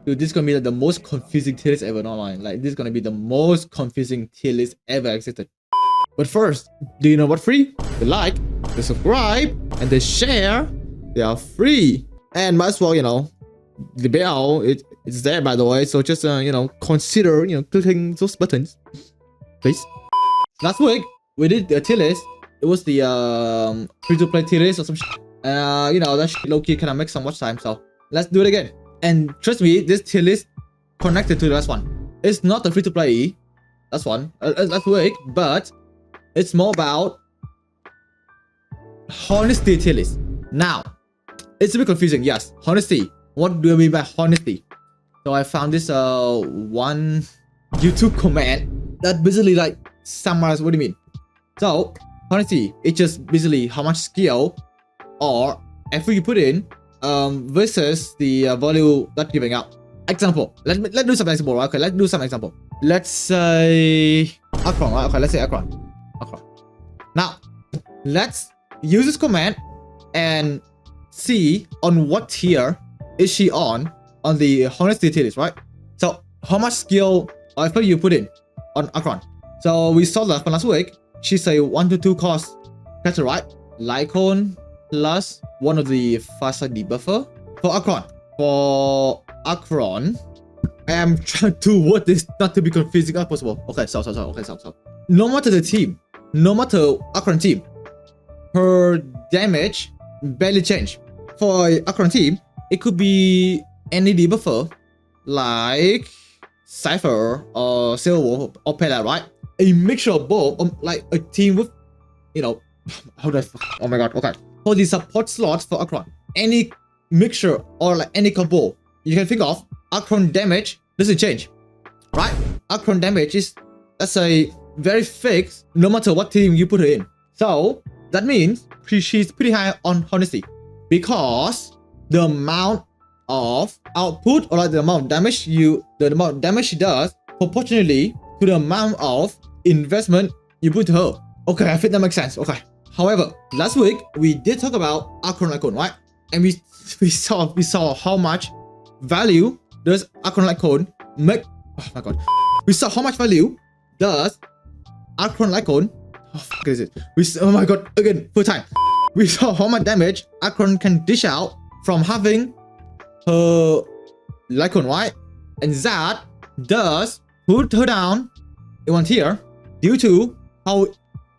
Dude, this is gonna be like the most confusing tier list ever, not mine. Like, this is gonna be the most confusing tier list ever existed. But first, do you know what free? The like, the subscribe, and the share. They are free. And might as well, the bell, it's there by the way. So just, consider, clicking those buttons, please. Last week, we did the tier list. It was the free-to-play tier list or some shit. That shit low-key kind of make some watch time. So let's do it again. And trust me, this tier list connected to the last one. It's not the free-to-play last week, but it's more about honesty tier list. Now, it's a bit confusing. Yes, honesty. What do I mean by honesty? So I found this one YouTube comment that basically like summarizes what do you mean. So honesty, it's just basically how much skill or effort you put in versus the value that you're giving out. Example. Let's do some example, right? Okay, let's do some example. Let's say Akron, right? Okay, let's say Akron. Now, let's use this command and see on what tier is she on the honesty tier list, right? So how much skill or effort you put in on Akron. So we saw that from last week. She's a 1 to 2 cost character, right? Lycon plus one of the faster debuffer. For Akron, I am trying to word this not to be confusing as possible. Okay, so. No matter the team, no matter Akron team, her damage barely change. For Akron team, it could be any debuffer like Cypher or Silver or Pela, right? A mixture of both, like a team with, how do I? Oh my god. Okay. For the support slots for Akron, any mixture or like any combo you can think of, Akron damage doesn't change, right? Akron damage is, let's say, very fixed no matter what team you put her in. So that means she's pretty high on honesty because the amount of output or like the amount of damage she does proportionally to the amount of investment you put to her. Okay, I think that makes sense. Okay. However, last week we did talk about Akron Lycon, right? And we saw how much value does Akron Lycon make. Oh my god. We saw how much value does Akron Lycon. What is it? Oh my god, again, full time. We saw how much damage Akron can dish out from having her Lycon, right? And that does put her down in one tier due to how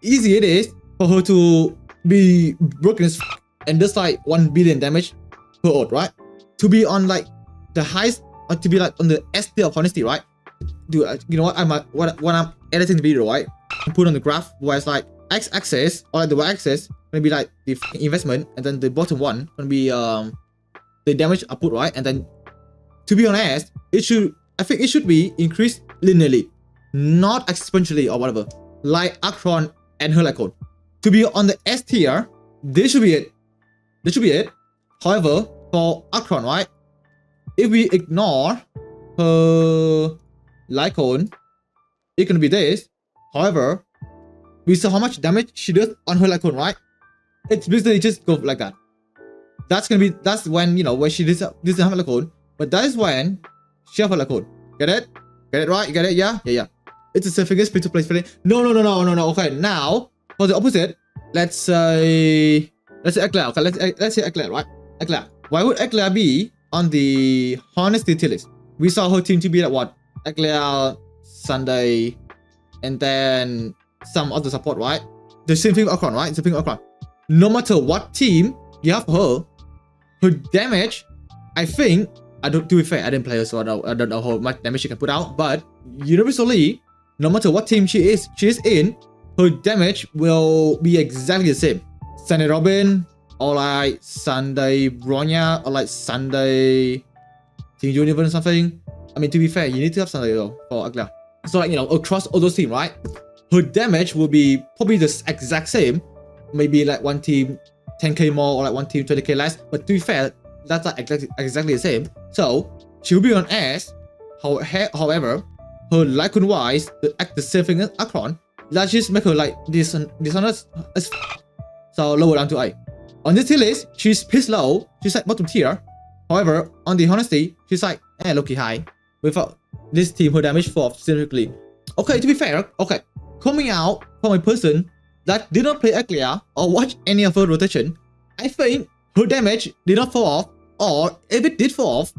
easy it is for her to be broken as f and just like 1 billion damage per ult, right? To be on like the highest, or to be like on the S tier of honesty, right? Dude, you know what? When I'm editing the video, right? I put on the graph where it's like x-axis or like the y-axis gonna be like the investment, and then the bottom one gonna be the damage output, right? And then to be honest, I think it should be increased linearly, not exponentially or whatever, like Akron and her Lycon. To be on the S tier, this should be it. However, for Akron, right, if we ignore her Lycon, it's gonna be this. However, we saw how much damage she does on her Lycon, right? It's basically just go like that. That's when when she doesn't have a Lycon, but that is when she have a Lycon. Get it? Get it right? You get it? Yeah. It's the safest free to play feeling. No. Okay, now for the opposite, let's say Eclair. Okay, let's say Eclair, right? Eclair. Why would Eclair be on the honesty tier list? We saw her team to be like what? Eclair, Sunday, and then some other support, right? The same thing with Akron, right? Same thing with Akron. No matter what team you have her damage, I think, to be fair, I didn't play her, so I don't know how much damage she can put out, but universally, no matter what team she is in, her damage will be exactly the same. Sunday Robin, or like Sunday Bronya, or like Sunday Team Universe or something. I mean, to be fair, you need to have Sunday though for Eclair. So like, across all those teams, right? Her damage will be probably the exact same. Maybe like one team 10k more or like one team 20k less. But to be fair, that's like exactly the same. So she'll be on S. However, her Lycon wise will act the same thing as Akron. That just make her like dishonest as f. So lower down to A. On this tier list, she's pissed low. She's like bottom tier. However, on the honesty, she's like, low-key high. Without this team, her damage fall off significantly. Okay, to be fair, okay, coming out from a person that did not play Aglia or watch any of her rotation, I think her damage did not fall off, or if it did fall off,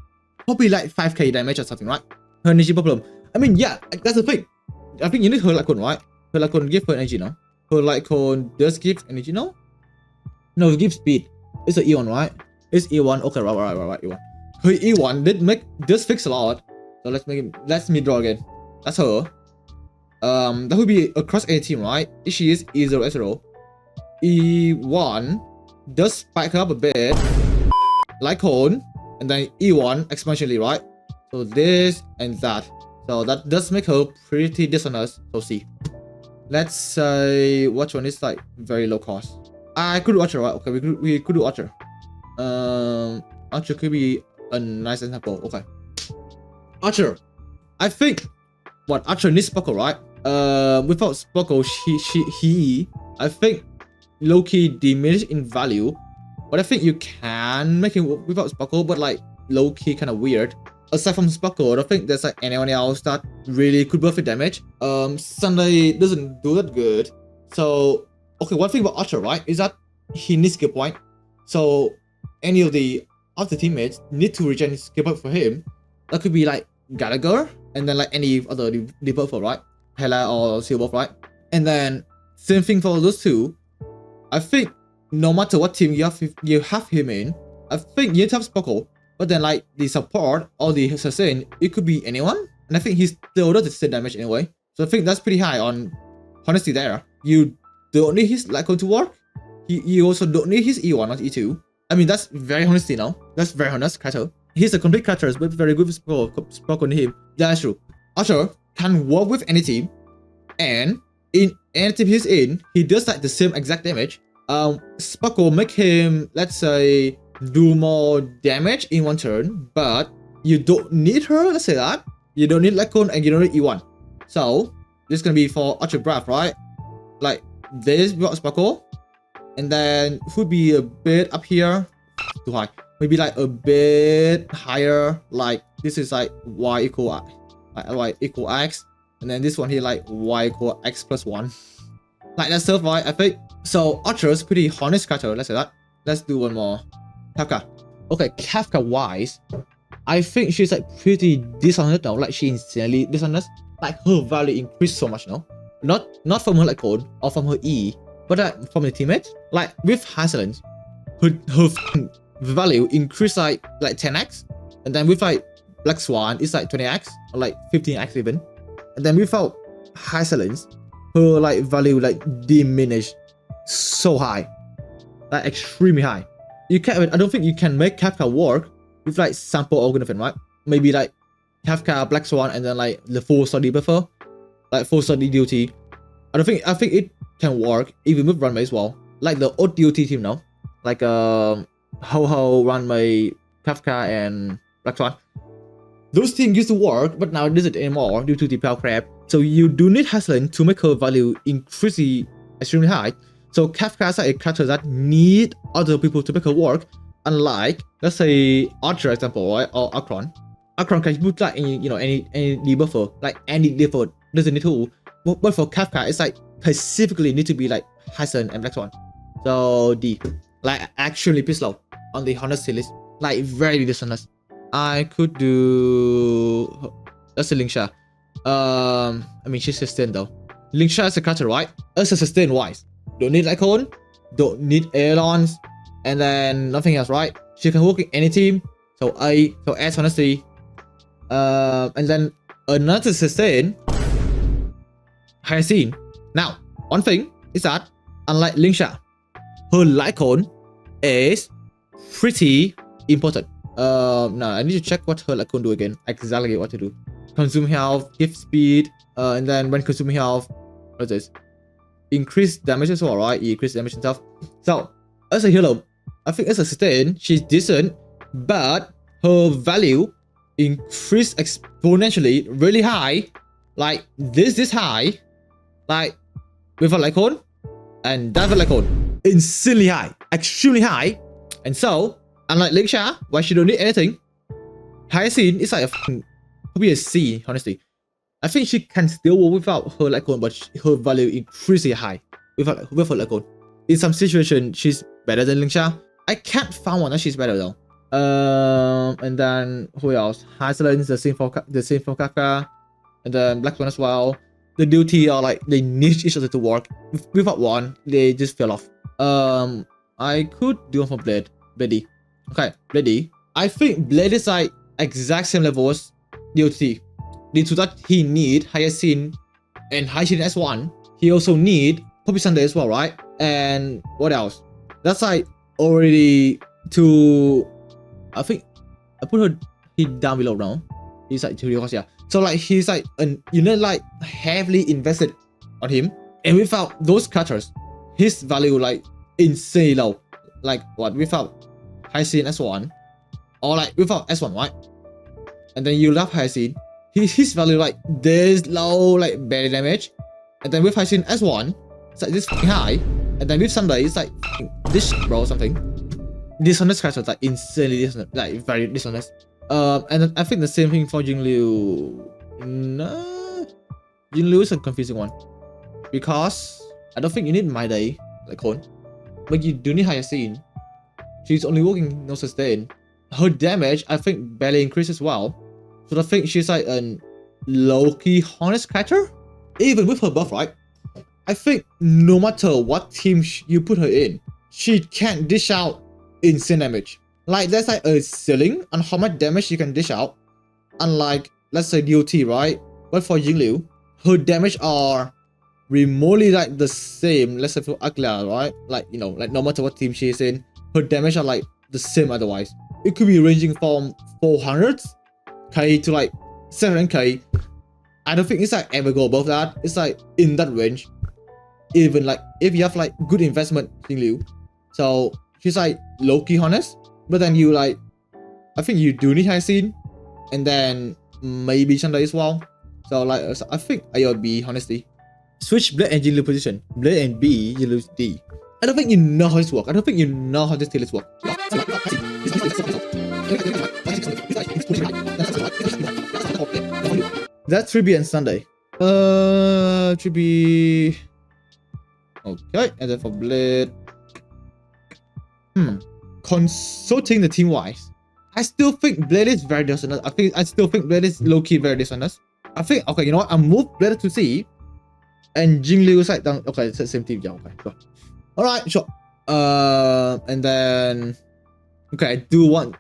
probably like 5k damage or something, right? Her energy problem. I mean, yeah, that's the thing. I think you need her Lycon, right? Her Lycon give her energy now. Her Lycon does give energy now? No, it gives speed. It's an E1, right? It's E1. Okay, right, E1. Her E1 does fix a lot. So let's me draw again. That's her. That would be across any team, right? She is E0 S0. E1 does spike up a bit, Lycon, and then E1 exponentially, right? So this and that. So that does make her pretty dishonest. So C. Let's say which one is like very low cost. I could do Archer, right? Okay, we could do Archer. Archer could be a nice example. Okay. Archer. I think what Archer needs Sparkle, right? Without Sparkle, he I think low-key diminished in value. But I think you can make him without Sparkle, but like low-key kind of weird. Aside from Sparkle, I don't think there's like anyone else that really could buff the damage. Sunday doesn't do that good. So okay, one thing about Archer, right, is that he needs skill point. So any of the other teammates need to regen skill point for him. That could be like Gallagher, and then like any other debuffer, right? Hela or Silbuff, right? And then same thing for those two. I think no matter what team you have him in, I think you need to have Sparkle. But then like the support or the sustain, it could be anyone. And I think he still does the same damage anyway. So I think that's pretty high on honesty there. You don't need his Lycon to work. You also don't need his E1 or E2. I mean, that's very honesty now. That's very honest character. He's a complete character, but very good with Sparkle on him. Yeah, that's true. Archer can work with any team. And in any team he's in, he does like the same exact damage. Sparkle make him, let's say, do more damage in one turn, but you don't need her, let's say that. You don't need Lycon and you don't need E1. So this is gonna be for Archer Bruhh, right? Like this without Sparkle, and then would be a bit up here, too high. Maybe like a bit higher, like this is like y equal x, and then this one here like y equal x plus 1. Like that stuff, right? I think so. Archer is pretty honest character, let's say that. Let's do one more. Kafka. Okay, Kafka wise, I think she's like pretty dishonest now. Like she insanely dishonest. Like her value increased so much now. Not from her like code or from her E, but from the teammate. Like with Hazelin, her value increased like 10x, and then with like Black Swan it's like 20x or like 15x even. And then without Hazelin, her like value like diminished so high, like extremely high. You can't. I don't think you can make Kafka work with like sample algorithm, right? Maybe like Kafka, Black Swan, and then like the full study buffer, like full study duty. I think it can work even with Runway as well. Like the old duty team now, like Ho Runway, Kafka, and Black Swan. Those teams used to work, but now it doesn't anymore due to the power crap. So you do need Haslin to make her value increase extremely high. So Kafka is like a character that need other people to make her work. Unlike, let's say, Archer example, right? Or Akron. Akron can put like any debuffer, like any default doesn't need to. But for Kafka, it's like specifically need to be like Hasan and Black Swan. So D, like actually piss low on the honesty list, like very dishonest. I could do, let's say Lingsha. I mean she's sustained though. Lingsha is a character, right? As a sustain wise, don't need Lycon, don't need Aeons, and then nothing else, right? She can work in any team. So S honesty. And then another sustain, Hyacinth. Now, one thing is that unlike Lingsha, her Lycon is pretty important. Now I need to check what her Lycon do again. Exactly what to do. Consume health, give speed, and then when consuming health, what's this? Increase damage as well, right? Increase damage and stuff. So as a healer, I think as a sustain, she's decent, but her value increased exponentially, really high, like this high, like with a Lycon, and that Lycon, insanely high, extremely high, and so Unlike Lingsha, why she don't need anything. Hyacinth is like a probably a C, honestly. I think she can still work without her icon, but her value increases high with her icon. In some situation, she's better than Lingsha. I can't find one that she's better though. And then who else? Hazelin is the same for Kaka, and then Black one as well. The duty are like they need each other to work. Without one, they just fell off. I could do one for Blady. Okay, Blady. I think Blade is like exact same level as DOT. Due to that, he need Hyacinth and Hyacinth S1. He also need Poppy Sunday as well, right? And what else? That's like already to. I think I put he down below now. He's like 2 yeah. So like he's like like heavily invested on him, and without those cutters, his value like insanely low. Like what without Hyacinth S1, or like without S1, right? And then you love Hyacinth, his value like this low, like barely damage, and then with Hyacinth S1, it's like this high, and then with Sunday it's like this bro something. Dishonest characters like insanely dishonest, like very dishonest. And then I think the same thing for Jingliu. No, Jingliu is a confusing one because I don't think you need My Day like Hon, but you do need Hyacinth. She's only working no sustain. Her damage I think barely increases as well. So I think she's like a low-key honest character. Even with her buff, right? I think no matter what team you put her in, she can't dish out insane damage. Like there's like a ceiling on how much damage you can dish out. Unlike let's say DOT, right? But for Jingliu, her damage are remotely like the same. Let's say for Agla, right? Like like no matter what team she's in, her damage are like the same otherwise. It could be ranging from 400k to like 700k. I don't think it's like ever go above that. It's like in that range. Even like if you have like good investment Jingliu, so she's like low-key honest. But then you like, I think you do need Hyacinth, and then maybe Sunday as well. So like, I think I would be honestly. Switch Blade and Jingliu position. Blade and B, you lose D. I don't think you know how this works. I don't think you know how this skills work. That's 3B and Sunday. 3B. Okay, and then for Blade. Consulting the team wise, I still think Blade is very dishonest. I still think Blade is low-key very dishonest. I think okay, you know what? I move Blade to C, and Jingliu is like down. Okay, it's the same team. Yeah, okay, sure. All right, sure. And then okay, I do want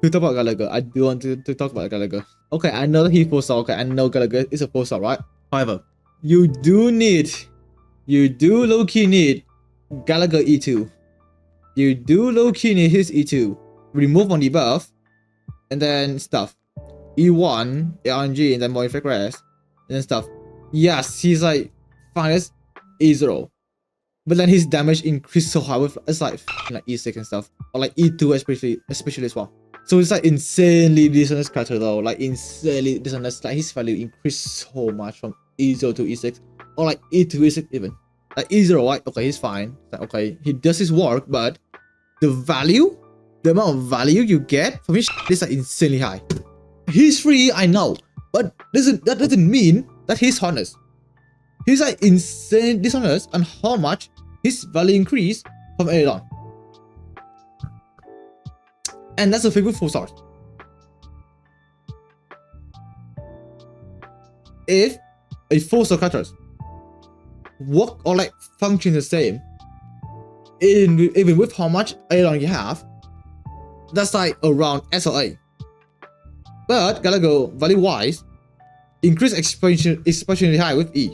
to talk about Gallagher. I do want to talk about Gallagher. Okay, I know that he's 4-star. Okay, I know Gallagher is a 4-star, right? However, you do low-key need Gallagher E2. You do low-key need his E2. Remove on the buff, and then stuff. E1, RNG, and then more effect rest, and then stuff. Yes, he's like finest E0. But then his damage increased so high with it's like E6 and stuff. Or like E2 especially as well. So it's like insanely dishonest character though. Like insanely dishonest. Like his value increased so much from E0 to E6. Or like E2 E6 even. Like E0, right? Okay, he's fine. Like, okay, he does his work, but the amount of value you get from his is like insanely high. He's free, I know, but that doesn't mean that he's honest. He's like insane dishonest on how much his value increased from early on. And that's a thing with 4 stars. If a 4-star characters work or like function the same, even with how much A you have, that's like around S or A. But Gallagher value wise increase exponentially high with E,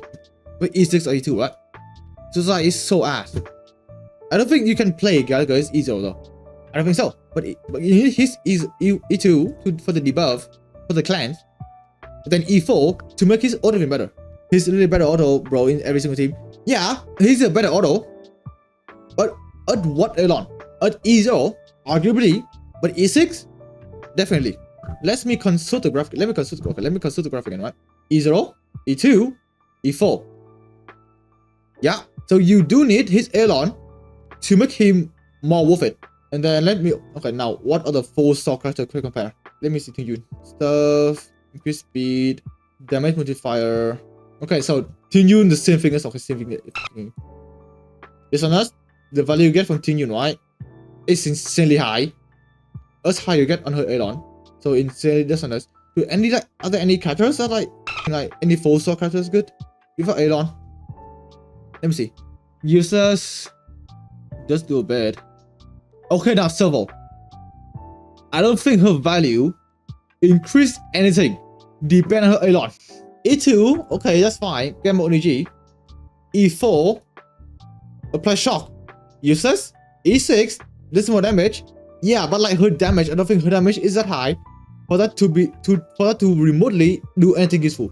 with E6 or E2, right? So it's like it's so ass. I don't think you can play Gallagher as E0 though. I don't think so. But you need his E2 for the debuff for the clans, but then E4 to make his auto even better. He's really better auto, bro, in every single team. Yeah, he's a better auto, but at what Elon? At E0, arguably, but E6, definitely. Let me consult the graphic. Let me consult the graphic again, right? E0, E2, E4. Yeah, so you do need his Elon to make him more worth it. And then let me, okay, now what are the full stock character quick compare? Let me see Tingyun. Stuff, increase speed, damage modifier. Okay, so Tingyun the same thing as okay, same thing. Dishonest, the value you get from Tingyun, right? Is insanely high. As high you get on her Elon. So insanely dishonest. Do any like are there any characters that like any full stock characters good? Without Elon. Let me see. Users just do a bit. Okay, now Servo. I don't think her value increase anything. Depend on her Elon. E2, okay, that's fine. Get more energy. E4, apply shock. Useless. E6, this more damage. Yeah, but like her damage, I don't think her damage is that high for that to remotely do anything useful.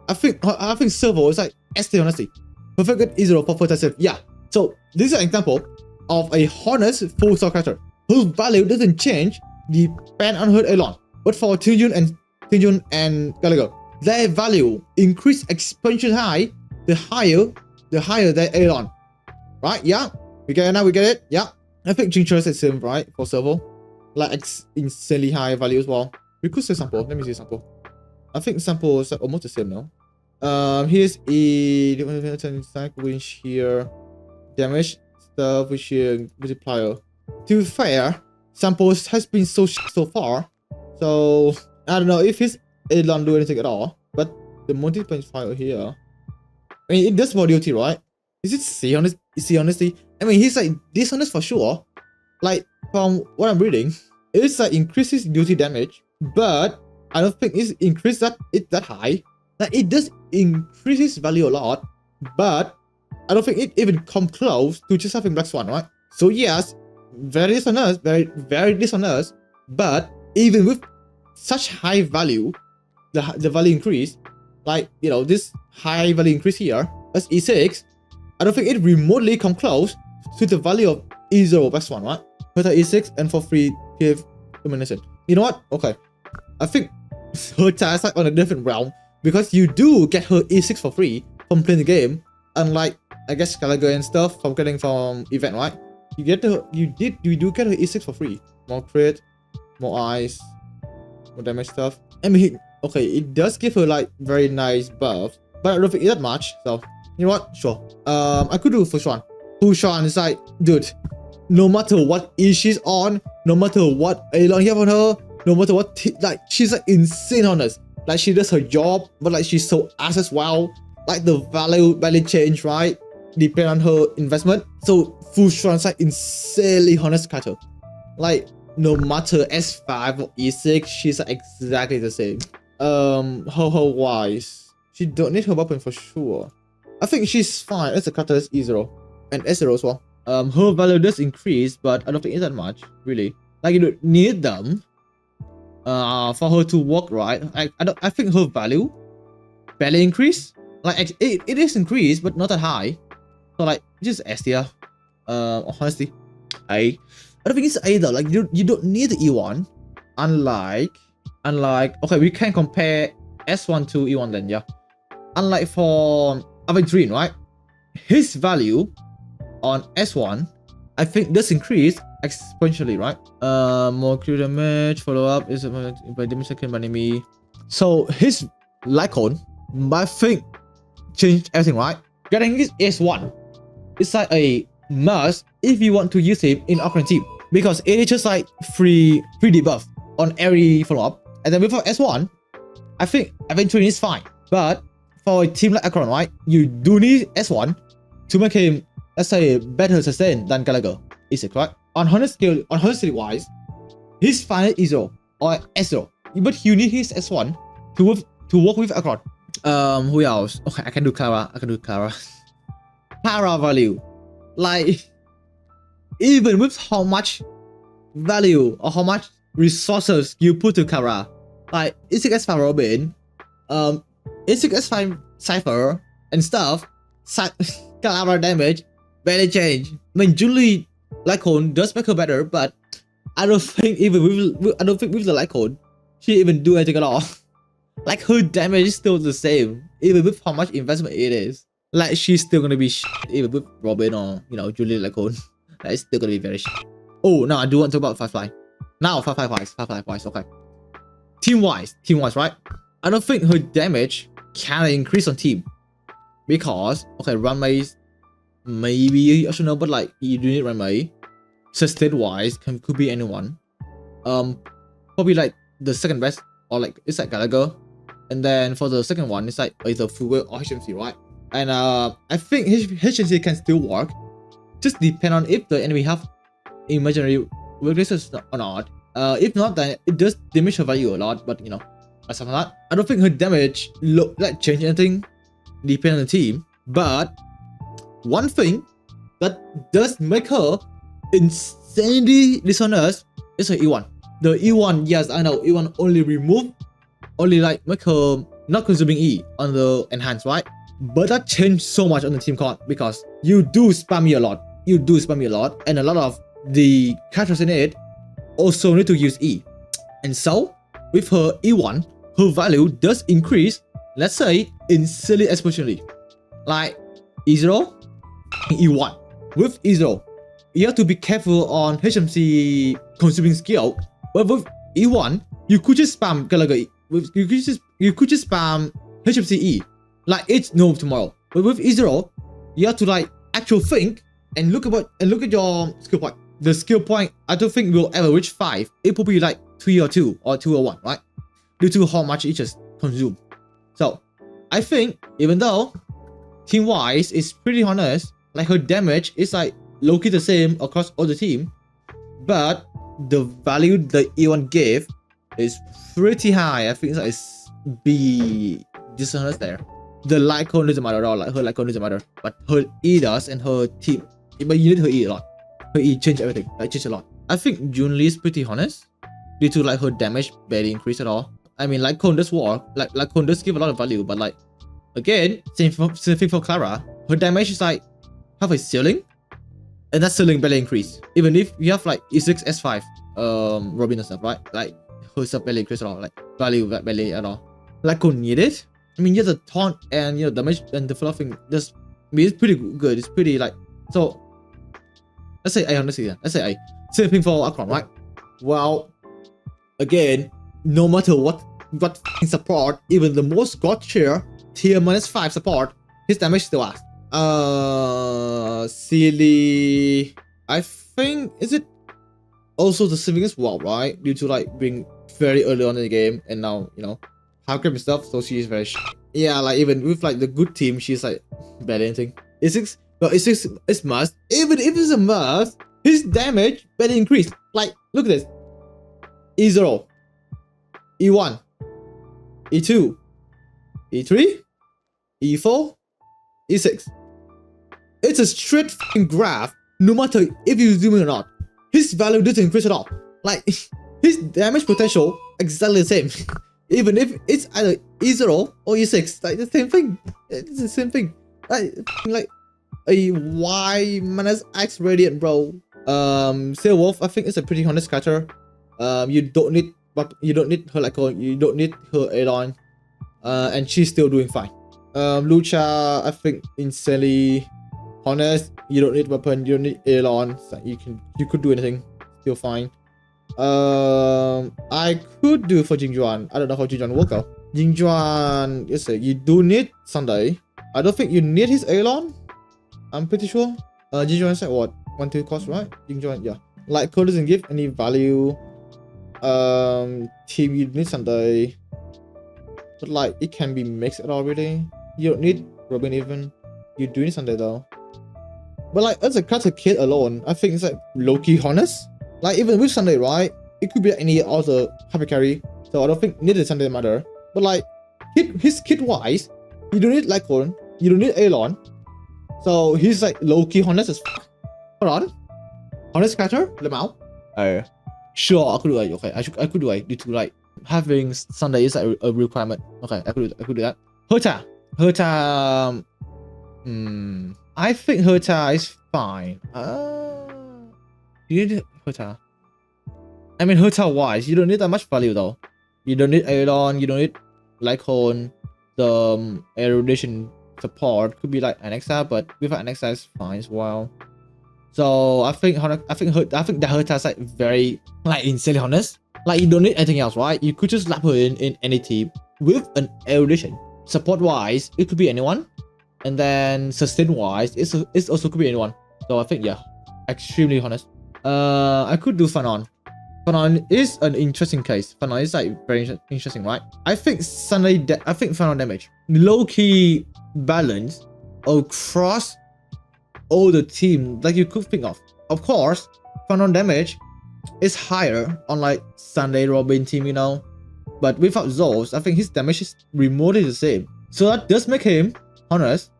I think Servo is like ST honestly. Perfect good E0 for first save. Yeah. So this is an example of a honest full stock character whose value doesn't change depend on her Elon. But for Tingyun and Gallagher, their value increase exponentially high the higher their Elon. Right? Yeah. We get it now, we get it? Yeah. I think Jincho is the same, right? For Servo. Like insanely high value as well. We could say sample. Let me see sample. I think sample is like almost the same now. Here's winch here. Damage stuff with here multiplier. To be fair, samples has been so far. So I don't know if his Elon do anything at all. But the multiplier here. I mean it does more duty, right? Is it C honest? Is he honesty? I mean he's like dishonest for sure. Like from what I'm reading, it's like increases duty damage, but I don't think it's increased that high. Like it does increase its value a lot, but I don't think it even come close to just having Black Swan, right? So yes, very dishonest, very dishonest, but even with such high value, the value increase, like you know this high value increase here as E6, I don't think it remotely come close to the value of E0 Black Swan, right? Put her E6 and for free give domination. You know what? Okay, I think her task like on a different realm because you do get her E6 for free from playing the game, unlike I guess Gallagher and stuff from getting from event, right? You do get her E6 for free. More crit, more eyes, more damage stuff. I mean, okay, it does give her like very nice buff, but I don't think it's that much. So you know what? Sure. I could do Fushuan. Fushuan is like, dude, no matter what E she's on, no matter what Elon you have on her, no matter what, like she's like insane honest. Like she does her job, but like she's so ass as well. Like the value change, right? Depend on her investment. So Fushuan is like insanely honest character. Like no matter S5 or E6, she's like exactly the same. Her wise, she don't need her weapon for sure. I think she's fine as a character as E0 and S0 as well. Her value does increase, but I don't think it's that much, really. Like you don't need them for her to work right. I think her value barely increase. Like it is increased, but not that high. So like just S tier. Honestly, I don't think it's A though. Like you don't need the E1. Unlike okay, we can compare S1 to E1 then, yeah. Unlike for Aventrin, right? His value on S1, I think does increase exponentially, right? More crit damage, follow up is by damage taken by enemy. So his Lycon, I think, changed everything, right? Getting his S1 is like a must if you want to use him in Ocarina team because it is just like free debuff on every follow up. And then with S1, I think Aventrin is fine, but for a team like Acheron, right, you do need S1 to make him, let's say, better sustained than Gallagher. Is it correct? On honesty wise, he's fine at E0 or S0, but you need his S1 to work with Acheron. Who else? Okay, I can do Clara. Clara value, like even with how much value or how much resources you put to Clara, like E6S5 Robin, E6S5 Cypher and stuff, Clara damage barely change. I mean, Julie Lycon does make her better, but I don't think with the Lycon she even do anything at all. Like her damage is still the same, even with how much investment it is. Like she's still gonna be shit, even with Robin or you know Julie Lycon. Like it's still gonna be very shit. Oh, no, I do want to talk about Firefly. Now, Firefly wise, okay. Team wise, right? I don't think her damage can increase on team. Because, okay, runways, maybe, I should know, but like, you do need runway. Sustain wise, could be anyone. Probably like the second best, or like, it's like Gallagher. And then for the second one, it's like either full or HMC, right? And I think HMC can still work. Just depend on if the enemy have imaginary weaknesses or not. If not, then it does damage her value a lot. But you know, aside from that, I don't think her damage like change anything. Depend on the team. But one thing that does make her insanely dishonest is her E1. The E1, yes, I know E1 only like make her not consuming E on the enhance, right? But that changed so much on the team card because you do spam me a lot. And a lot of the characters in it also need to use E. And so, with her E1, her value does increase, let's say, insanely exponentially. Like E0, E1. With E0, you have to be careful on HMC consuming skill. But with E1, you could just spam Gallagher E. You could just spam HMC E. Like it's no tomorrow. But with E0, you have to like actually think and look at your skill point. The skill point, I don't think will ever reach 5. It will be like 3 or 2 or 2 or 1, right? Due to how much it just consume. So I think even though team wise is pretty honest, like her damage is like low-key the same across all the team, but the value the E1 gave is pretty high. I think it's be dishonest there. The light cone doesn't matter at all. Like her light cone doesn't matter, but her E does, and her team. But you need her E a lot. Her E change everything. Like change a lot. I think Junli is pretty honest due to like her damage barely increase at all. I mean, like cone does work. Like cone does give a lot of value, but like again, same thing for Clara. Her damage is like have a ceiling, and that ceiling barely increase. Even if you have like E6, S5, Robin and stuff, right? Like her stuff barely increase at all. Like value barely at all. Like cone need it. I mean, yeah, the taunt and you know damage and the fluffing just I mean, it's pretty good. It's pretty like so. Let's say A. Let's say A. Same thing for Akron, right? Well, again, no matter what support, even the most god tier tier -5 support, his damage still lasts. Silly. I think is it also the same thing as well, right? Due to like being very early on in the game and now you know. How and stuff, so she is very yeah, like even with like the good team, she's like barely anything. E6, but E6 is must. Even if it's a must, his damage barely increased. Like, look at this. E0, E1, E2, E3, E4, E6. It's a straight fucking graph, no matter if you zoom in or not. His value doesn't increase at all. Like, his damage potential exactly the same. Even if it's either E0 or E6, like the same thing. It's the same thing. Like a Y -X radiant, bro. Sail Wolf, I think it's a pretty honest character. You don't need her like you don't need her Elon. And she's still doing fine. Lucha, I think insanely honest. You don't need weapon, you don't need Elon. So you could do anything, still fine. I could do for Jingjuan. I don't know how Jingjuan work out. Jingjuan, yes sir, you do need Sunday. I don't think you need his Elon. I'm pretty sure. Jingjuan is like what? 1-2 cost, right? Jingjuan, yeah. Like code doesn't give any value. Team you need Sunday. But like it can be mixed at all really. You don't need Robin even. You do need Sunday though. But like as a character kit alone, I think it's like low-key honest. Like even with Sunday, right? It could be any other happy carry. So I don't think needed Sunday matter. But like his kit wise, you don't need Lycon, you don't need Elon. So he's like low-key honest as f. Hold on. Honest character? Lemao? Sure, I could do it. Okay, I could do it due to like having Sunday is like a requirement. Okay, I could do that. Herta. I think Herta is fine. You need Herta. I mean, Herta wise, you don't need that much value though. You don't need Aeron, you don't need Lycon. The erudition support could be like Annexa, but without Annexa is fine as well. So I think that her task like very like insanely honest. Like you don't need anything else, right? You could just slap her in any team with an erudition. Support wise, it could be anyone, and then sustain wise, it's also could be anyone. So I think yeah, extremely honest. I could do Fanon. Fanon is an interesting case. Fanon is like very interesting, right? I think Fanon damage low key balance across all the team like you could think of. Of course, Fanon damage is higher on like Sunday Robin team, you know. But without those, I think his damage is remotely the same. So that does make him honest.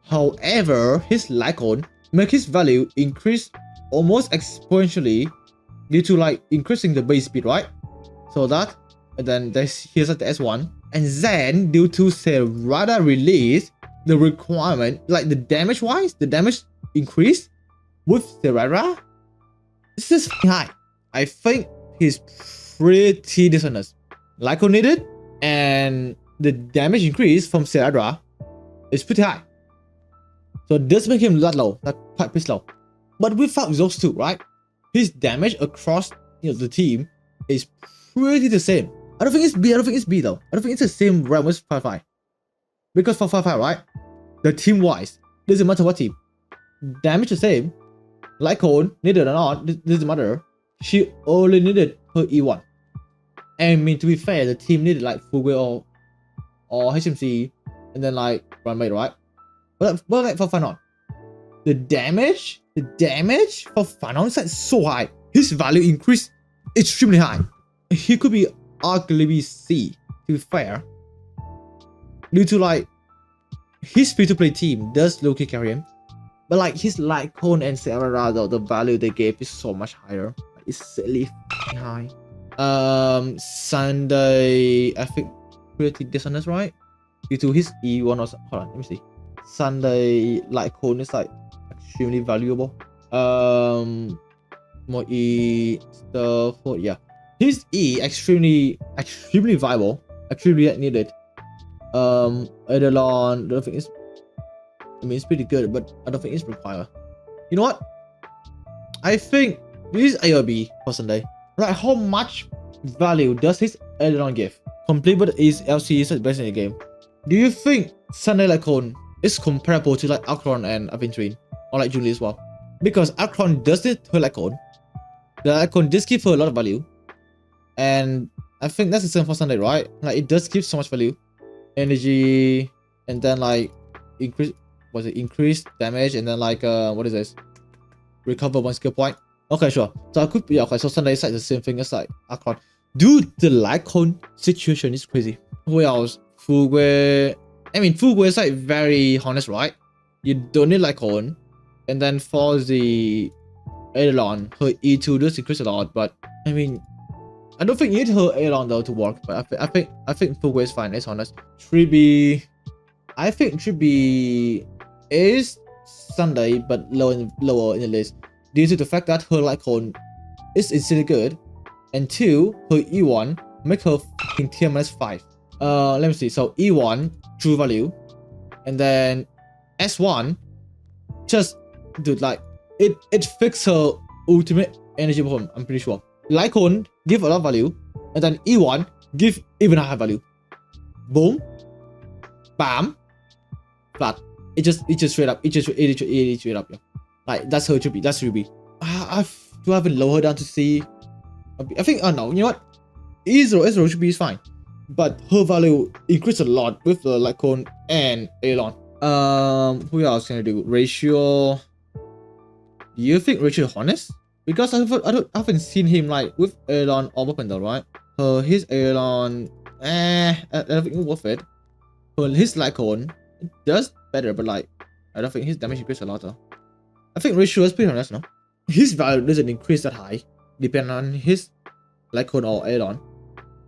However, his Lycon make his value increase almost exponentially due to like increasing the base speed, right? So that, and then here's the S1. And then due to Serrada release, the requirement, like the damage wise, the damage increase with Serrada, this is high. I think he's pretty dishonest. Lycon needed, and the damage increase from Serrada is pretty high. So this makes him that low, that quite pretty low. But without those two, right? His damage across the team is pretty the same. I don't think it's B. I don't think it's B though. I don't think it's the same realm as 5-5. Because for 5-5, right? The team wise, doesn't matter what team. Damage the same. Lycon needed or not, doesn't matter. She only needed her E1. And I mean, to be fair, the team needed like Fugue or HMC, and then like Runmate, right? But like for Fanon, the damage for Fanon is like so high. His value increased extremely high. He could be arguably C, to be fair. Due to like his free-to-play team does low-key carry him. But like his Lycon and Serrada, though, the value they gave is so much higher. It's silly high. Sunday, I think pretty dishonest, right? Due to his E1 or something. Hold on, let me see. Sunday Lycon is like extremely valuable. More E stuff. Oh, yeah, his E extremely viable, extremely needed. Eidolon, I don't think it's. I mean, it's pretty good, but I don't think it's required. You know what? I think this is A or B for Sunday. Right? How much value does his Eidolon give? Complete with his LC is the best in the game. Do you think Sunday Lycon is comparable to like Akron and Aventurine, or like Julie as well? Because Akron does it to Lycon. The Lycon does give her a lot of value, and I think that's the same for Sunday, right? Like it does give so much value, energy, and then like increased damage, and then like what is this? Recover one skill point. Okay, sure. So I could be okay. So Sunday is like the same thing as like Akron. Dude, the Lycon situation is crazy. Who else? Fugue. I mean, Fugue is like very honest, right? You don't need Lycon, and then for the Eidolon, her E2 does increase a lot, but I mean, I don't think you need her Eidolon though to work. But I think Fugue is fine. It's honest. 3B. I think 3B is Sunday, but lower in the list due to the fact that her Lycon is insanely good, and 2, her E1 make her f***ing tier -5. Let me see. So E1 true value, and then S1 just dude like it fixes her ultimate energy performance. I'm pretty sure. Lycon give a lot of value, and then E1 give even higher value. Boom, bam, flat. It just straight up. It straight up. Yeah. Like that's her Ruby. That's Ruby. Do I have it lower down to C? I think no. You know what? E0 should be fine, but her value increased a lot with the Lycon and Eidolon. Who else can I do? Ratio. Do you think Ratio is honest? Because I haven't seen him like with Eidolon or weapon though, right? His Eidolon, I don't think it's worth it. His Lycon does better, but like I don't think his damage increased a lot though. I think Ratio is pretty honest, no? His value doesn't increase that high, depending on his Lycon or Eidolon.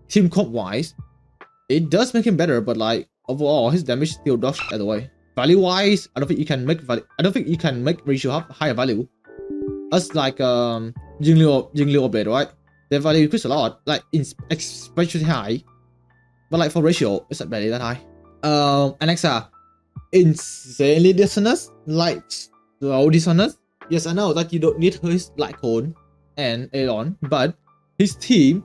Team comp wise, it does make him better, but like overall, his damage still does either way. Value wise, I don't think you can make Ratio have higher value. As like Jingliu or Blade, right? Their value increase a lot, like especially high. But like for Ratio, it's not barely that high. Alexa, insanely dishonest, like so dishonest. Yes, I know that you don't need his Lycone and Aeon, but his team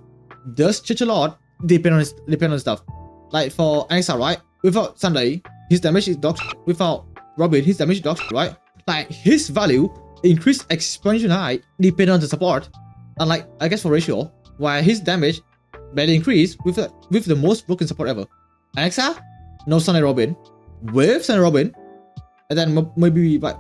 does change a lot depending on stuff. Like for Alexa, right? Without Sunday, his damage is dog shit. Without Robin, his damage is dog shit, right? Like his value increased exponentially high depending on the support. Unlike I guess for ratio, while his damage barely increased with the most broken support ever. Alexa, no Sunday Robin. With Sunday Robin, and then maybe like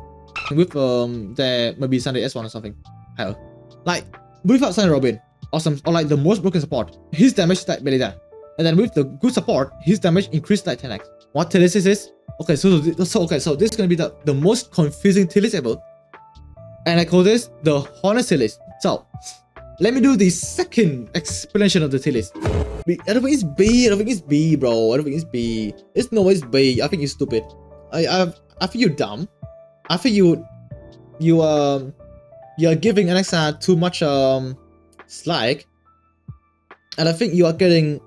with the maybe Sunday S1 or something. Hell. Like without Sunday Robin or like the most broken support, his damage is like barely there. And then with the good support, his damage increased like 10x. What tier list is this? Okay, so this is gonna be the most confusing tier list ever. And I call this the honest tier list. So let me do the second explanation of the tier list. I don't think it's B. I don't think it's B, bro. I don't think it's B. It's B. I think you're stupid. I think you're dumb. I think you're giving Alexa too much slack, and I think you are getting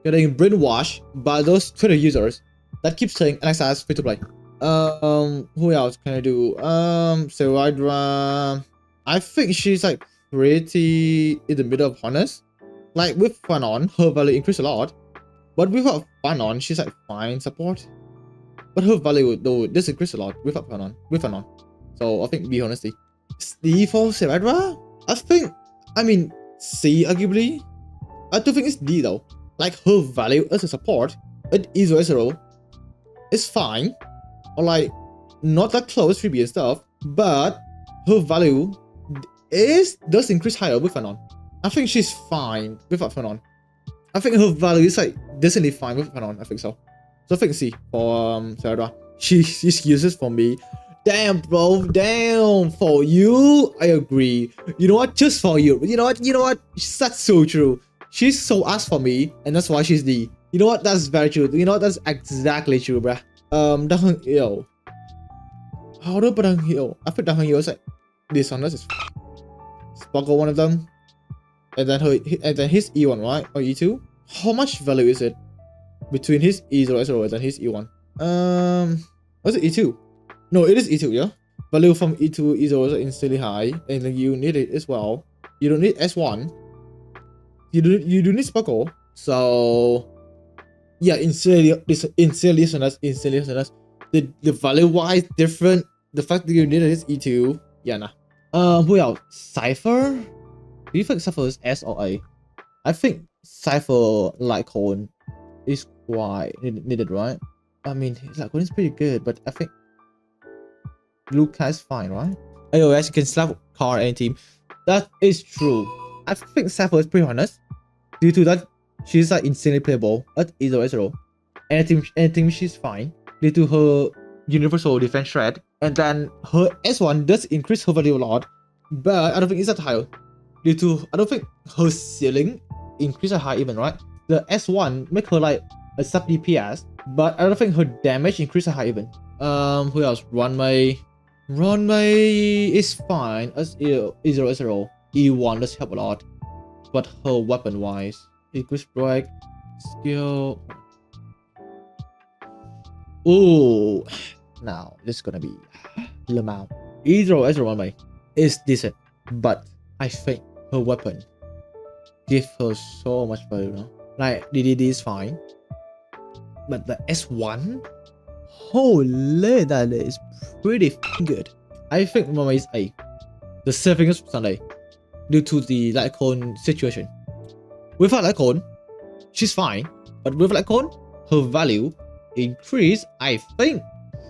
brainwashed by those Twitter users that keep saying Alexa is free to play. Who else can I do? Saradra. I think she's like pretty in the middle of honest. Like with Fanon, her value increased a lot, but without Fanon, she's like fine support. But her value though does increase a lot without Fanon. So I think be honesty. D for Saradra? I mean C arguably. I don't think it's D though. Like her value as a support at E0 is fine, or like not that close 3B and stuff, but her value does increase higher with Fanon. I think she's fine without Fanon. I think her value is like decently fine with Fanon. I think so. So I think C for Sarah. She's useless for me. Damn, bro. Damn. For you, I agree. You know what? Just for you. You know what? That's so true. She's so ass for me, and that's why she's D. You know what? That's very true. You know what? That's exactly true, bruh. Dahang Yo. How do Dahang Yo? I think Dahang Yo is like dishonest as Sparkle one of them. And then his E1, right? Or E2? How much value is it between his E0 and his E1? Was it E2? No, it is E2, yeah? Value from E2 E0 is instantly high, and then you need it as well. You don't need S1. You do need Sparkle. So yeah, instantly listeners. The value wise different. The fact that you need it is E2. Yeah, nah. Who else? Cypher? Do you think Cypher is S or A? I think Cypher Lycone is quite needed, right? I mean, Lycone is pretty good, but I think Luca is fine, right? iOS, you can slap car any team. That is true. I think Cypher is pretty honest. Due to that, she's like insanely playable at E0. Anything she's fine. Due to her universal defense threat. And then her S1 does increase her value a lot. But I don't think it's that high. Due to, I don't think her ceiling increases high even, right? The S1 make her like a sub DPS, but I don't think her damage increases high even. Who else? Runway is fine as E0. E1 does help a lot, but her weapon wise, increase break, skill. Oh, now this is gonna be Lemao. E0 Runway is decent, but I think her weapon give her so much value now. Like DDD is fine, but the S1, holy, that is pretty good. I think Mama is A. The saving is Sunday due to the Lycone situation. Without Lycone, she's fine, but with Lycone, her value increase, I think,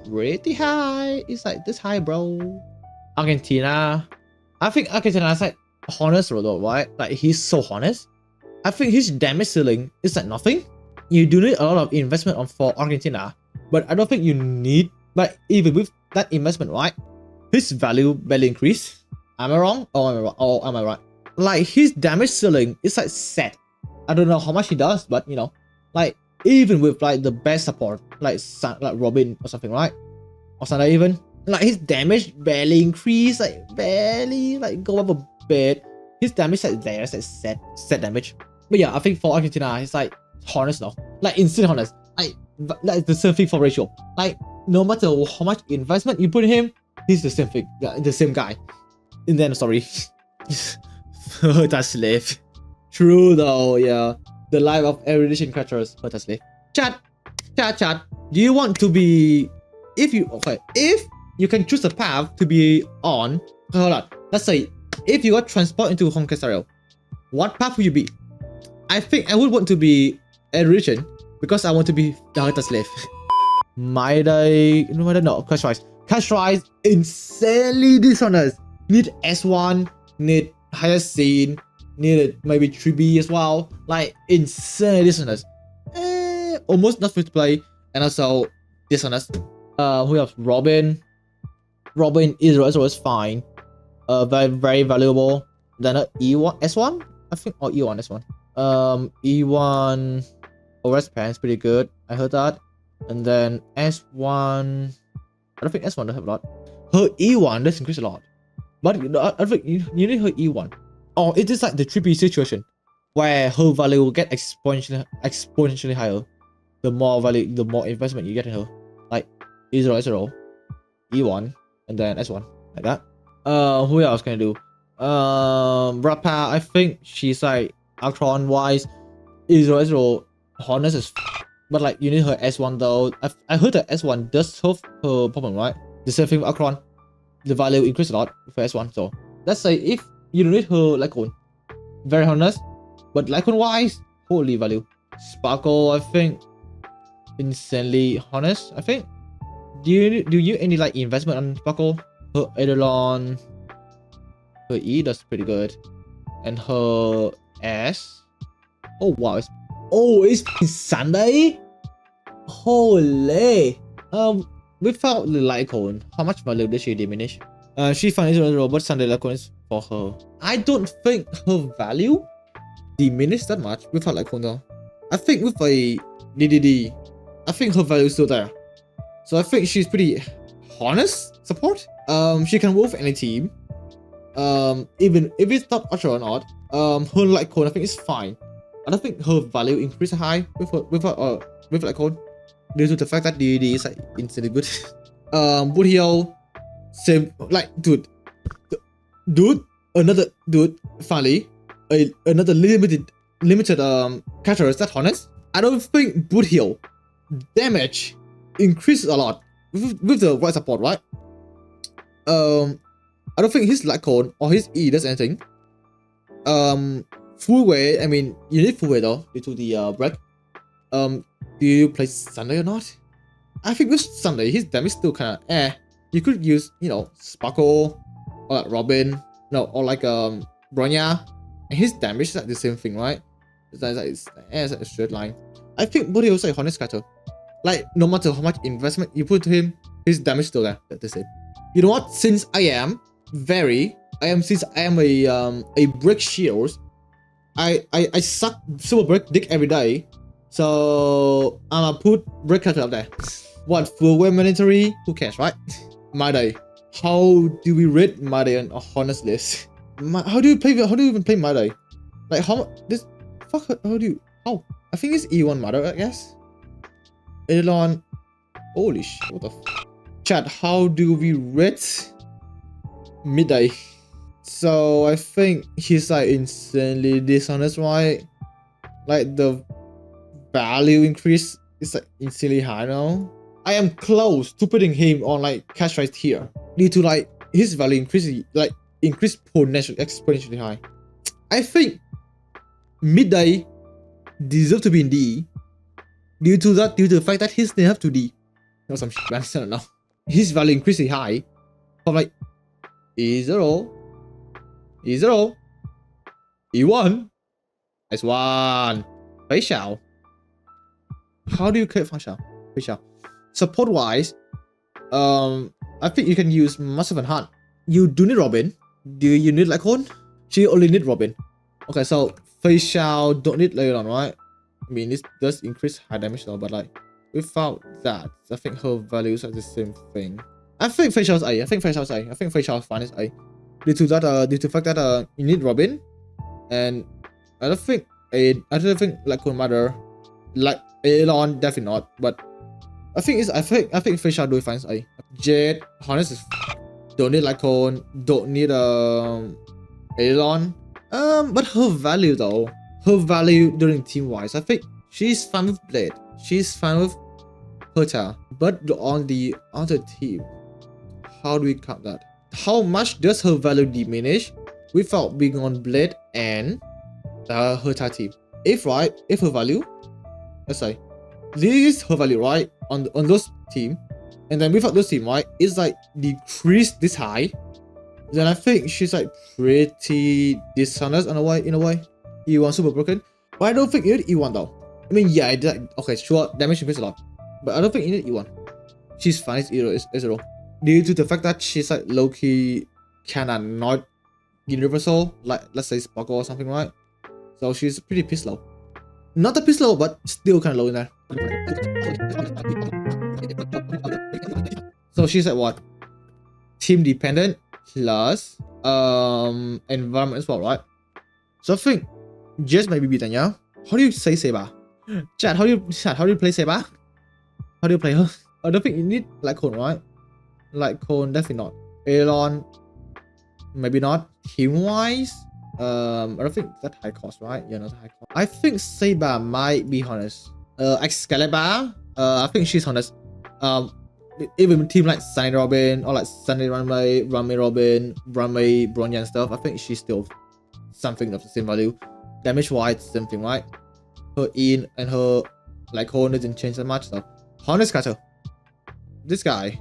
pretty high. It's like this high, bro. Argentina. I think Argentina is like honest though, right? Like he's so honest. I think his damage ceiling is like nothing. You do need a lot of investment for Argentina, but I don't think you need. But even with that investment, right? His value barely increase. Am I wrong? Or am I right? Like his damage ceiling is like set. I don't know how much he does, but you know, like even with like the best support, like Robin or something, right? Or something even. Like his damage barely increase, like barely like go up a bit. His damage like there, like set damage. But yeah, I think for Argentina, he's like honest though. Like instant honest. Like the same thing for ratio. Like no matter how much investment you put in him, he's the same thing, the same guy. In the end, sorry. That's slave. True though, yeah. The life of every edition characters, but that's slave. Chat. Do you want to be? If you can choose a path to be on. Hold on. Let's say if you got transport into honkaistarrail, what path would you be? I think I would want to be a region because I want to be the hunter slave. No, Cash Rise. Cash Rise insanely dishonest. Need S1, need higher scene, needed maybe 3B as well. Like insanely dishonest. Almost not free to play, and also dishonest. Who else? Robin is fine. Very valuable. Then E1 S1, I think, or E1 S1. E1 OS pants pretty good. I heard that. And then S1, I don't think S1 does have a lot. Her E1 does increase a lot, but I think you need her E1. Or it is like the 3B situation where her value will get exponentially higher. The more value, the more investment you get in her. Like E0 S0, E1, and then S1 like that. Who else can I do? Rappa, I think she's like Actron wise. E0 S0 honest is, but like you need her S1 though. I heard that S1 does solve her problem, right? The same thing with Actron. The value increase a lot for S1. So let's say if you don't need her Lycon, very honest, but Lycon wise, holy value. Sparkle, I think, insanely honest. I think. Do you any like investment on Sparkle? Her Eidolon, her E does pretty good, and her S. Oh wow! It's Sunday. Holy! Without the Lycon, how much value does she diminish? She finds a robot Sunday Lycon is for her. I don't think her value diminished that much without Lycon though. I think with a DDD, I think her value is still there. So I think she's pretty honest support. She can work with any team. Even if it's not Ultra or not, her Lycon I think is fine. I don't think her value increased high with Lycon due to the fact that DD is like instantly good. Bruhh, same, like dude, another dude. Finally, another limited character is that honest. I don't think Bruhh damage increases a lot with the right support, right? I don't think his Lycon or his E does anything. Full way, I mean, you need full way though due to the break. Do you play Sunday or not? I think with Sunday his damage still kind of You could use, you know, Sparkle or like Robin, no, or like Bronya, and his damage is like the same thing, right? It's like a straight line. I think Bruhh also a honest character. Like no matter how much investment you put to him, his damage still there. That's the same. You know what? Since I am a brick shield, I suck super brick dick every day. So I'ma put brick character up there. What, full way mandatory? Who cares, right? My day. How do we rate my day on a honest list? How do you even play my day? Like how this fuck? How do you? How? I think it's E1 mother, I guess. Eidolon. Holy shit! What the? Chat. How do we rate midday? So I think he's like insanely dishonest, right? Like the value increase is like insanely high now. I am close to putting him on like cash right here due to like his value increasing exponentially high. I think midday deserve to be in D due to the fact that his name have to D. Or some shit, I don't know. His value increasing high from like E0, E0, E1, S1, Facial. How do you create Facial? Support wise, I think you can use Massive and Hunt. You do need Robin. Do you need Lycon? She only need Robin. Okay, so Facial don't need Leon, right? I mean, this does increase high damage though, but like without that, I think her values are the same thing. I think Facial's A. I think Facial's fine is A. Due to the fact that you need Robin, and I don't think Lycon matter. Like Elon definitely not, but I think Facial do fine as A. Jade, honest is don't need Lycone, don't need Aelon. But her value though, her value during team wise, I think she's fine with Blade, she's fine with Herta, but on the other team, how do we count that? How much does her value diminish without being on Blade and the Herta team? If her value, let's say, this is her value, right, on those team, and then without those team, right, it's like decreased this high, then I think she's like pretty dishonest in a way. E1 super broken, but I don't think you need E1 though. I mean, yeah, okay, sure, damage increase a lot, but I don't think you need E1. She's fine as zero, due to the fact that she's like low-key kinda not universal, like let's say Sparkle or something, right? So she's pretty piss low. Not a piss low, but still kind of low in there. So she's at what? Team dependent plus environment as well, right? So I think just maybe beaten, yeah? How do you say Seba? Chat, how do you play Seba? How do you play her? I don't think you need Lycone, right? Lycone, definitely not. Aelon, maybe not. Team wise, I don't think that high cost, right? Yeah, not high cost. I think Seba might be honest. Excalibur, I think she's honest. Even team like Sunny Robin or like Sunny Runway, Runway Robin, Runway Bronya and stuff, I think she's still something of the same value. Damage wise, same thing, right? Her in and her Lycone doesn't change that much, so. Honest Cutter. This guy,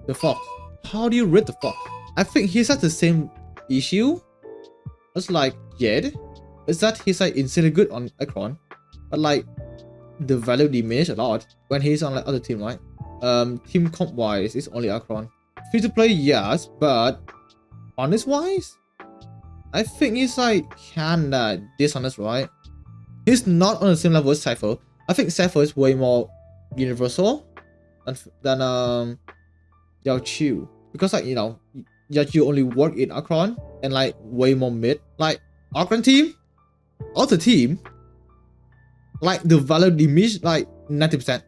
the Fox. How do you rate the Fox? I think he's at the same issue as like Jed. Is that he's like insanely good on Akron, but like the value diminished a lot when he's on like other team, right? Team comp wise, it's only Akron. Free to play, yes, but honest wise, I think he's like kinda dishonest, right? He's not on the same level as Cypher. I think Cypher is way more universal than Yao Chu, because like, you know, Yao Chu only work in Akron and like way more mid. Like Akron team, other team, like the value diminished like 90%.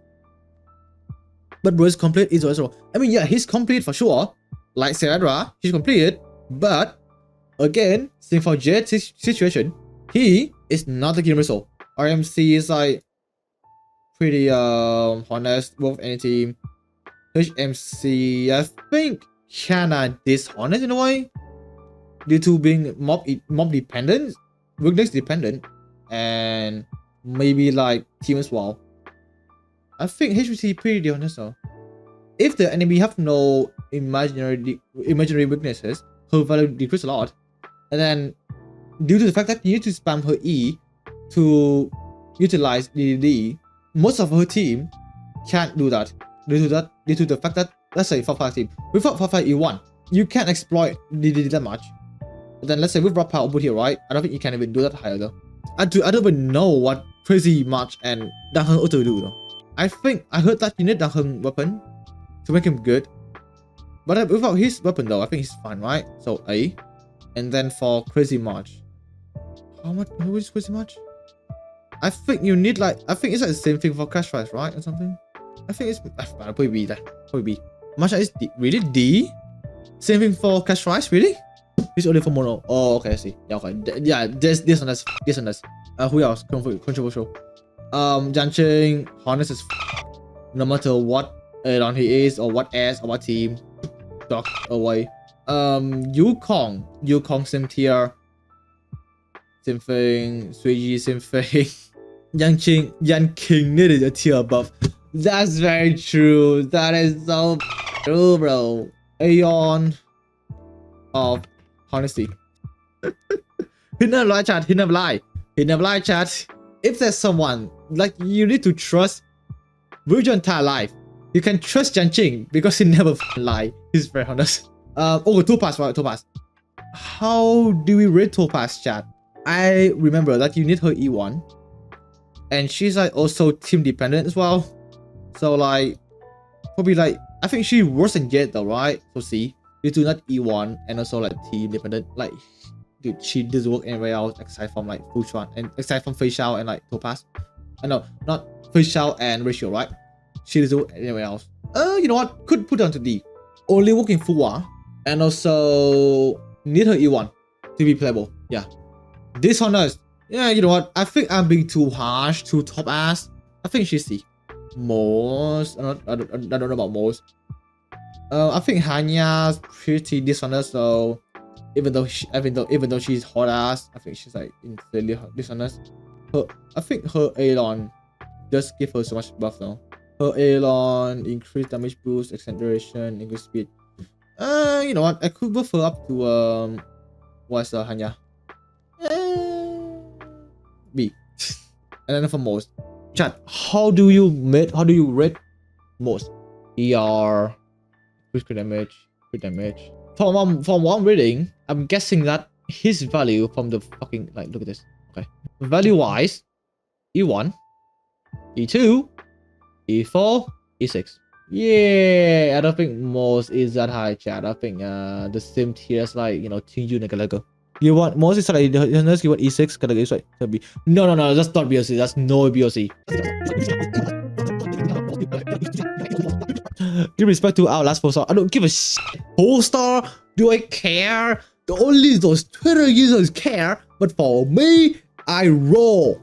But bro is complete is also. I mean, yeah, he's complete for sure. Like Serradra, he's complete, but again, same for Jed's situation, he is not the universal. RMC is like pretty honest with any team. HMC, I think kinda dishonest in a way, due to being mob dependent, weakness dependent, and maybe like team as well. I think HMC pretty honest though. If the enemy have no imaginary weaknesses, her value decrease a lot, and then due to the fact that you need to spam her E to utilize DDD, most of her team can't do that. Due to the fact that, let's say 4-5 team, without 4-5 E1, you can't exploit DDD that much. But then let's say with raw power output here, right? I don't think you can even do that higher though. I don't even know what Crazy March and Dang Auto do though. I think I heard that you need Dang weapon to make him good. But without his weapon though, I think he's fine, right? So A. And then for Crazy March, how much is Crazy March? I think you need like, I think it's like the same thing for Crash Rise, right? Or something. I think it's probably B there. Probably B. March is D. Really? D? Same thing for Crash Rise? Really? It's only for mono. Oh, okay, I see. Yeah, okay. Yeah, this one is. Who else? Controversial. Janching, honest as no matter what around he is, or what S, or what team. Dog away. Yukong same tier. Same thing. Suiji same thing. Yan King needed a tier above. That's very true. That is so true, bro. Aeon of honesty. He never lie, chat. He never lie. He never lie, chat. If there's someone like you need to trust with your entire life, you can trust Janqing because he never lie. He's very honest. Topaz, right? Topaz. How do we rate Topaz, chat? I remember that you need her E1, and she's like also team dependent as well. So like probably like I think she worse than Jet though, right? So C, due to not E1 and also like team dependent. Like dude, she doesn't work anywhere else aside from like Fuchuan and aside from Facial and like Topaz. No, not Facial and Ratio, right? She doesn't work anywhere else. You know what? Could put down to D. Only working Fuwa And also need her E1 to be playable. Yeah. Dishonest. Yeah, you know what? I think I'm being too harsh, too top ass. I think she's C. Most. I don't know about most. I think Hanya's pretty dishonest. So even though she's hot ass, I think she's like insanely dishonest. I think her Aeon just give her so much buff now. Her Aeon increased damage boost, acceleration, increase speed. You know what? I could buff her up to what's Hanya? B. And then for most. Chat, how do you rate most? ER, crit damage, crit damage. From what I'm reading, I'm guessing that his value from the fucking, like, look at this. Okay. Value wise, E1, E2, E4, E6. Yeah, I don't think most is that high, chat. I think the same tier as, like, you know, Tinju Nagalago. You want most is like unless you want E6, Galaga is like B. No, that's not BOC. That's no BOC. Give respect to our last 4-star. I don't give a shit. 4-star? Do I care? The only those Twitter users care, but for me, I roll.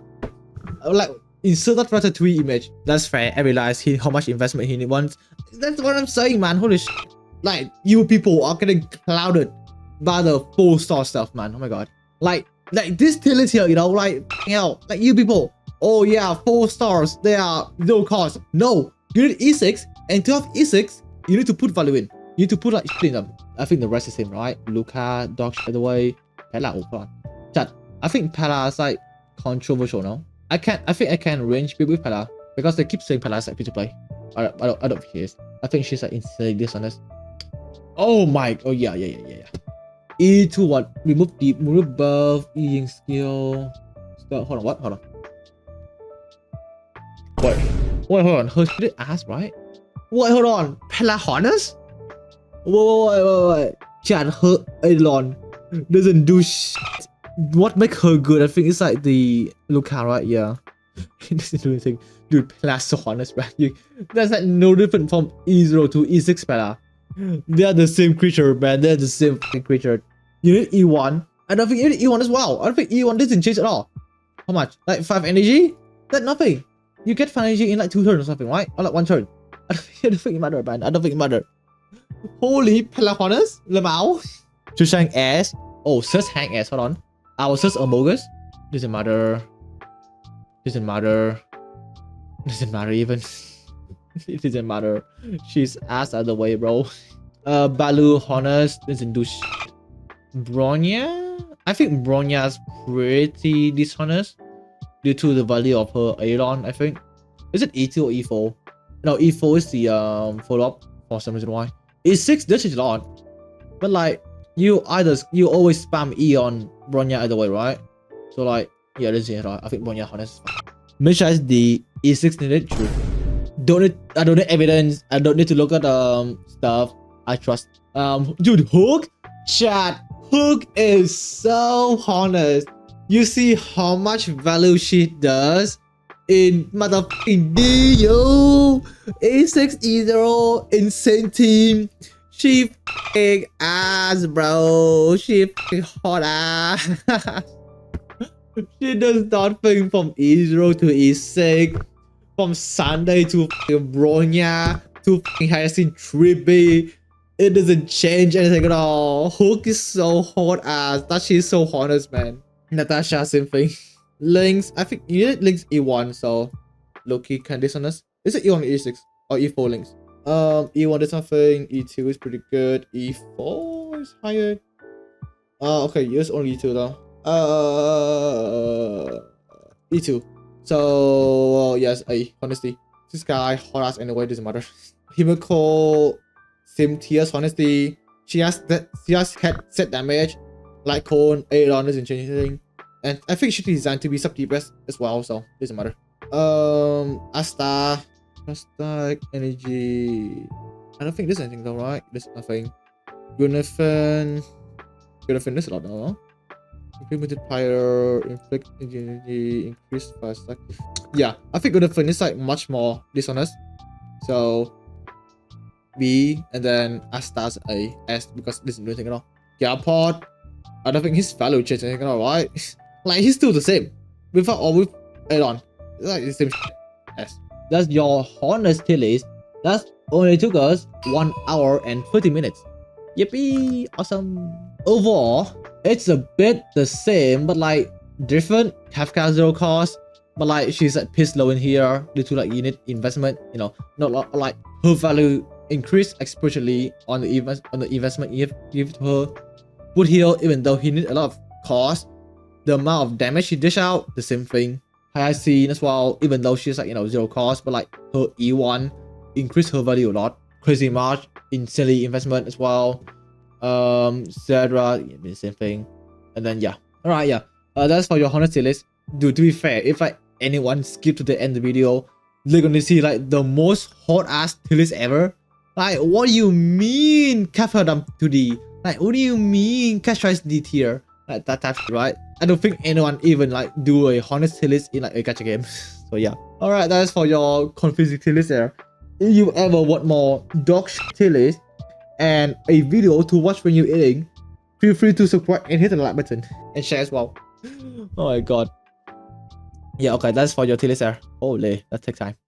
Like, insert that Ratatouille image. That's fair. I realize how much investment he wants. That's what I'm saying, man. Holy shit. Like, you people are getting clouded by the 4-star stuff, man. Oh my god. Like this tier list here, you know, like, hell, like you people. Oh yeah, 4 stars. They are no cost. No, you need E6, and to have E6, you need to put value in. You need to put like shit in them. I think the rest is same, right? Luca, Dog, by the way, Pella. Oh, hold on. Chat. I think Pella is like controversial now. I think I can range people with Pella because they keep saying Pella is like free to play. I don't think she is. I think she's like insanely dishonest. Oh my. Oh yeah. E2 what? Remove deep, remove buff, eating skill. Hold on, what? Hold on. Wait, hold on. Her shit ass, right? Wait, hold on. Pelahornus? Wait. Chat, her Elon doesn't do shit. What make her good? I think it's like the Luca, right? Yeah. He doesn't do anything. Dude, Pelahornus, right? That's like no different from E0 to E6 Pelah. They are the same creature, man. They're the same creature. You need E1. I don't think you need E1 as well. I don't think E1 doesn't change at all. How much? Like 5 energy? That's nothing. You get 5 energy in like 2 turns or something, right? Or like 1 turn. I don't think it matters, man. I don't think it matters. Holy Pelahornus, Lamau. To Shang S. Oh, search Hang S. Hold on. I will search Amogus. Doesn't matter. Doesn't matter even. It doesn't matter. She's ass out of the way, bro. Balu Honest doesn't do shit. Bronya? I think Bronya's pretty dishonest due to the value of her Aeon, I think. Is it E2 or E4? No, E4 is the follow-up for some reason why. E6 does change a lot. But like you always spam E on Bronya either way, right? So like yeah, this is right. I think Bronya Honest. Make sure the E6 needed true. I don't need evidence. I don't need to look at stuff. I trust. Dude, Hook? Chat. Hook is so honest. You see how much value she does in motherfucking DU. A6 E0 insane team. She f***ing ass, bro. She f***ing hot ass. She does nothing from E0 to E6. From Sunday to Bronya to Hyacinth Trippy. It doesn't change anything at all. Hook is so hot ass. That she's so honest, man. Natasha, same thing. Lynx, I think you need Lynx E1, so Loki can dishonest. Is it E1 or E6? Or E4 Lynx? E1 is something, E2 is pretty good, E4 is higher. Okay, use only E2 though. E2. So yes, honesty. This guy hot ass anyway, doesn't matter. Himiko, same tiers, honesty. She has had set damage, like Cone, Aeon doesn't change anything. And I think she's designed to be sub DPS as well, so doesn't matter. Asta, energy. I don't think there's anything though, right? There's nothing. Gunnafen there's a lot though. Increase multiplier, inflict energy, increase fast attack. Yeah, I think Gunnafen is like much more dishonest. So B, and then S stars A, S because this is new thing at all. Garpod, I don't think his value changed anything at all, right? Like he's still the same. Without or with add-on. It's like the same shit. S. That's your honest tier list. That only took us 1 hour and 30 minutes. Yippee! Awesome. Overall, it's a bit the same, but like different. Kafka 0 cost, but like she's like pissed low in here due to like unit investment. You know, not like her value increased exponentially on the investment you give to her. Would heal even though he needs a lot of cost. The amount of damage she dish out, the same thing. High scene as well, even though she's like 0 cost, but like her E1 increased her value a lot. Crazy March, insanely investment as well. Zedra, yeah, the same thing. And then yeah. Alright, yeah. That's for your honest tier list. Dude, to be fair, if like anyone skip to the end of the video, they're gonna see like the most hot ass tier list ever. Like, what do you mean Kafka 2D? Like, what do you mean Cash Price D tier? Like that type of shit, right? I don't think anyone even like do a honest tier list in like a gacha game. So yeah. Alright, that's for your confusing tier list there. If you ever want more dog shit tier list and a video to watch when you're eating, feel free to subscribe and hit the like button and share as well. Oh my god. Yeah, okay, that's for your tier list there. Holy, that takes time.